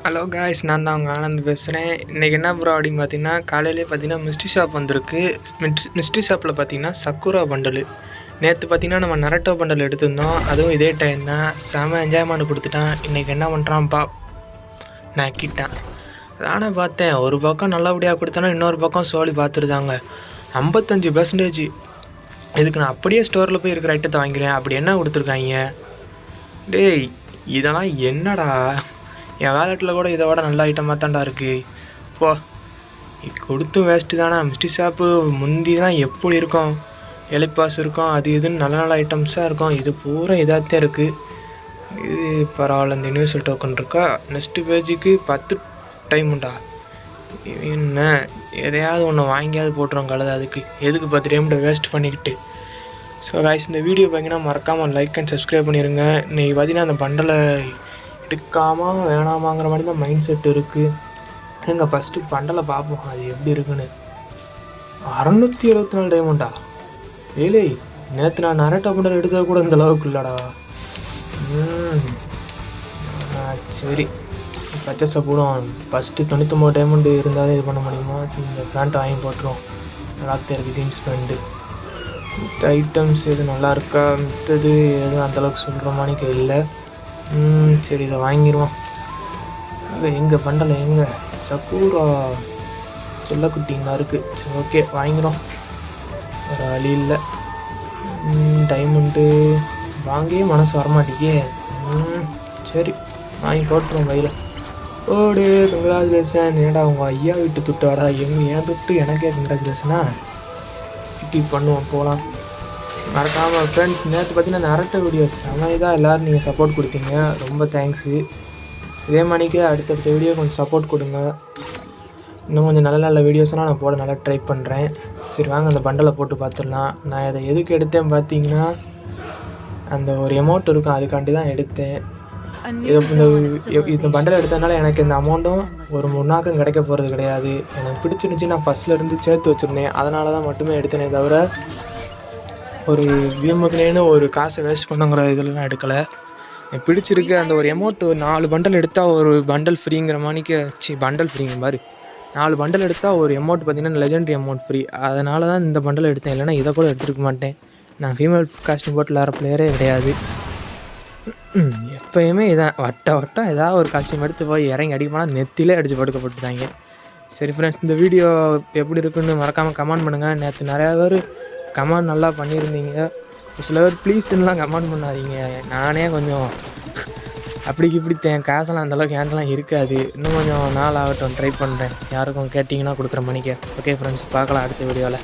Hello guys, நான் தான் உங்கள் ஆனந்த் பேசுகிறேன். இன்றைக்கி என்ன ப்ரோ அப்படின்னு பார்த்தீங்கன்னா, காலையிலே பார்த்தீங்கன்னா மிஸ்ட்ரி ஷாப் வந்திருக்கு. மிஸ்ட்ரி ஷாப்பில் பார்த்தீங்கன்னா சக்குரா பண்டல். நேற்று பார்த்தீங்கன்னா நம்ம நரட்டோ பண்டல் எடுத்திருந்தோம். அதுவும் இதே டைம் தான். செம என்ஜாய்மெண்ட் கொடுத்துட்டான். இன்றைக்கி என்ன பண்ணுறான்ப்பா, நக்கிட்டான். நானும் பார்த்தேன், ஒரு பக்கம் நல்லபடியாக கொடுத்தானா இன்னொரு பக்கம் சோழி பார்த்துருந்தாங்க. 55%. இதுக்கு நான் அப்படியே ஸ்டோரில் போய் இருக்கிற ஐட்டத்தை வாங்கிக்கிறேன். அப்படி என்ன கொடுத்துருக்காங்க? டேய், இதெல்லாம் என்னடா? என் வேலெட்டில் கூட இதை விட நல்ல ஐட்டமாக தான்டா இருக்குது. இப்போ கொடுத்தும் வேஸ்ட்டு தானே. மிஸ்ட்ரி ஷாப்பு முந்தி தான் எப்படி இருக்கும், எலிப்பாஸ் இருக்கும், அது இதுன்னு நல்ல நல்ல ஐட்டம்ஸாக இருக்கும். இது பூரா இதாகத்தான் இருக்குது. இது பரவாயில்ல. இந்த யூனிவர்சல் டோக்கன் இருக்கா. நெக்ஸ்ட்டு பேஜுக்கு 10 டைமுண்டா. என்ன எதையாவது ஒன்று வாங்கியாவது போட்டுருவோம் கலது. அதுக்கு எதுக்கு 10 டைம் வேஸ்ட் பண்ணிக்கிட்டு. ஸோ காய்ஸ், இந்த வீடியோ பார்த்தீங்கன்னா மறக்காமல் லைக் அண்ட் சப்ஸ்கிரைப் பண்ணிடுங்க. இன்றைக்கி பார்த்தீங்கன்னா அந்த பண்டலை எடுக்காமல் வேணாமாங்கிற மாதிரி தான் மைண்ட் செட் இருக்குது. எங்கள் ஃபஸ்ட்டு பண்டலை பார்ப்போம் அது எப்படி இருக்குன்னு. 674 டைமண்டா? ஏலே, நேற்று நான் நரட்டோ பண்டல் எடுத்தது கூட இந்த அளவுக்கு இல்லைடா. சரி, பச்சை போடும். ஃபஸ்ட்டு 99 டைமண்ட் இருந்தாலும் இது பண்ண முடியுமா? இந்த பேண்ட்டை வாங்கி போட்டுரும். நல்லாத்தான் இருக்குது ஜீன்ஸ் பேண்ட்டு. மித்த ஐட்டம்ஸ் எது நல்லா இருக்கா? மித்தது எதுவும் அந்தளவுக்கு சொல்கிற மாதிரிக்கு இல்லை. சரி, இதை வாங்கிடுவோம். எங்கள் பண்டலை எங்கே? சக்கூரா செல்லக்குட்டிங்களா இருக்குது. சரி, ஓகே, வாங்கிடும். வேறு வழி இல்லை. டைமண்டு வாங்கியே மனசு வரமாட்டேங்கே. சரி, வாங்கி போட்டுருவோம் கையில். ஓடு, கங்க்ராச்சுலேஷன். ஏடா உங்கள் ஐயா வீட்டு துட்டாடா? என் துட்டு எனக்கே கங்க்ராச்சுலேஷனா? கிட்டி பண்ணுவோம், போகலாம். மறக்காமல் ஃப்ரெண்ட்ஸ், நேற்று பார்த்தீங்கன்னா நரட்டோ வீடியோஸ் செமையாக எல்லோரும் நீங்கள் சப்போர்ட் கொடுத்தீங்க. ரொம்ப தேங்க்ஸு. இதே மாதிரிக்கு அடுத்தடுத்த வீடியோ கொஞ்சம் சப்போர்ட் கொடுங்க. இன்னும் கொஞ்சம் நல்ல நல்ல வீடியோஸ்லாம் நான் போட நல்லா ட்ரை பண்ணுறேன். சரி வாங்க, அந்த பண்டலை போட்டு பார்த்துடலாம். நான் இதை எதுக்கு எடுத்தேன் பார்த்தீங்கன்னா, அந்த ஒரு அமௌண்ட் இருக்கும், அதுக்காண்டி தான் எடுத்தேன். இந்த பண்டலை எடுத்ததுனால எனக்கு இந்த அமௌண்ட்டும் ஒரு முன்னாக்கம் கிடைக்க போகிறது கிடையாது. எனக்கு பிடிச்சிருந்துச்சி. நான் ஃபஸ்ட்லேருந்து சேர்த்து வச்சுருந்தேன். அதனால தான் மட்டுமே எடுத்தேனே தவிர ஒரு வீமுக்குனேன்னு ஒரு காசை வேஸ்ட் பண்ணுங்கிற இதில் தான் எடுக்கலை. எனக்கு பிடிச்சிருக்கு. அந்த ஒரு அமௌண்ட் 4 பண்டல் எடுத்தால் ஒரு பண்டல் ஃப்ரீங்கிற மாதிரிக்கு பண்டல் ஃப்ரீங்க மாதிரி 4 பண்டல் எடுத்தால் ஒரு அமௌண்ட் பார்த்திங்கன்னா லெஜெண்டரி அமௌண்ட் ஃப்ரீ. அதனால தான் இந்த பண்டல் எடுத்தேன். இல்லைனா இதை கூட எடுத்துருக்க மாட்டேன். நான் ஃபீமேல் காஸ்டியூம் போட்டு விளாட்ற பிளேயரே கிடையாது. எப்போயுமே இதான் வட்டம் ஏதாவது ஒரு காஸ்டியூம் எடுத்து போய் இறங்கி அடிப்போனால் நெத்திலே அடித்து படுக்கப்பட்டுட்டாங்க. சரி ஃப்ரெண்ட்ஸ், இந்த வீடியோ எப்படி இருக்குன்னு மறக்காமல் கமெண்ட் பண்ணுங்கள். நேற்று நிறையா பேர் கமெண்ட் நல்லா பண்ணியிருந்தீங்க. சில பேர் ப்ளீஸ்லாம் கமெண்ட் பண்ணாதீங்க. நானே கொஞ்சம் அப்படிக்கு இப்படி காசெல்லாம் அந்தளவுக்கு ஏன்டெல்லாம் இருக்காது. இன்னும் கொஞ்சம் நாள் ஆகட்டும், ட்ரை பண்ணுறேன். யாருக்கும் கேட்டிங்கன்னா கொடுக்குற மணிக்கு. ஓகே ஃப்ரெண்ட்ஸ், பார்க்கலாம் அடுத்த வீடியோவில்.